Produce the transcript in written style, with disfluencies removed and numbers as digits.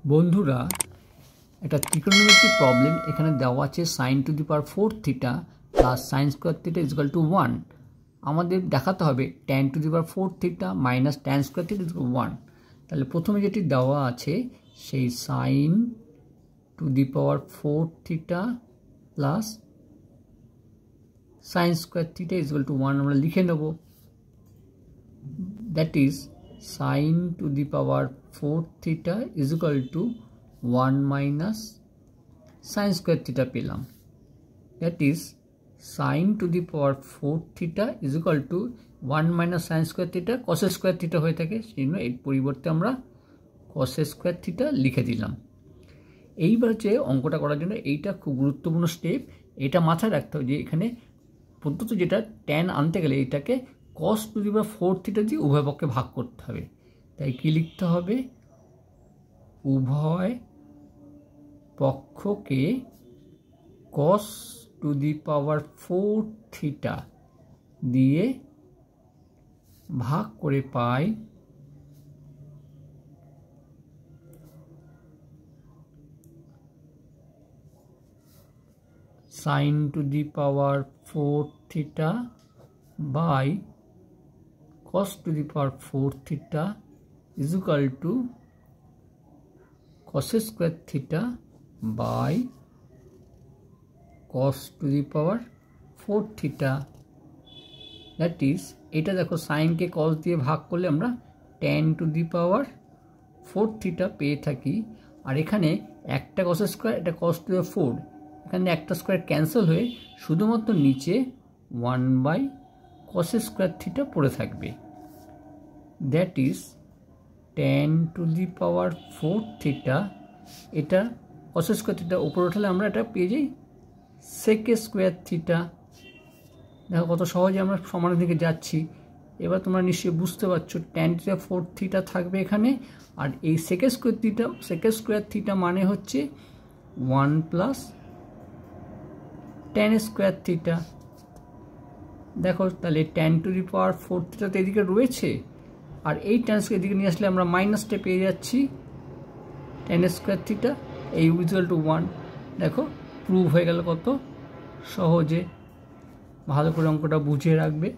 বন্ধুরা একটা ত্রিকোণমিতিক প্রবলেম এখানে দেওয়া আছে sin to the power 4 theta plus sin square theta equal to 1। আমাদের দেখাতে হবে tan two the power 4 theta minus tan square theta equal 1। তাহলে প্রথমে যেটি দেওয়া আছে সেই sin to the power 4 theta plus sin square theta equal to 1 আমরা লিখে নেব। That is sin to the power 4 theta is equal to 1 minus sin square theta পেলাম। That is sin to the power 4 theta is equal to 1 minus sin square theta cos square theta হয়ে থাকে, সেই জন্য এর পরিবর্তে আমরা cos square theta লিখে দিলাম। এইবার যে অঙ্কটা করার জন্য এইটা খুব গুরুত্বপূর্ণ স্টেপ, এটা মাথায় রাখতে হবে যে এখানে পদ্ধতি যেটা tan আনতে গেলে এটাকে cos to the power 4 theta দিয়ে উভয় পক্ষে ভাগ করতে হবে। তাই কি লিখতে হবে? উভয় পক্ষকে cos to the power 4 theta দিয়ে ভাগ করে পাই sin to the power 4 theta by cos to the power 4 theta is equal to cos square theta by cos to the power 4 theta। that is এটা দেখো sin কে cos দিয়ে ভাগ করলে আমরা tan to the power 4 theta পেয়ে থাকি। আর এখানে একটা cos স্কয়ার এটা cos to the 4, এখানে একটা স্কয়ার ক্যান্সেল হয়ে শুধুমাত্র নিচে 1 বাই cos স্কয়ার থিটা পড়ে থাকবে। that is tan to the power 4 theta, এটা cos স্কয়ার থিটা উপরে উঠালে আমরা এটা পেয়ে যাই sec স্কয়ার থিটা। দেখো কত সহজে আমরা সমানের দিকে যাচ্ছি। এবার তোমরা নিশ্চয়ই বুঝতে পারছো tan to the 4 থিটা থাকবে এখানে, আর এই sec স্কয়ার থিটা মানে হচ্ছে 1 প্লাস tan স্কয়ার থিটা। দেখো তাহলে tan two the power 4 theta তো এদিকে রয়েছে, আর এই tan স্কয়ার এদিকে নিয়ে আসলে আমরা মাইনাসটা পেয়ে যাচ্ছি tan স্কয়ার থিটা এই ইকুয়াল টু 1। দেখো প্রুভ হয়ে গেল কত সহজে। ভালো করে অঙ্কটা বুঝিয়ে রাখবে।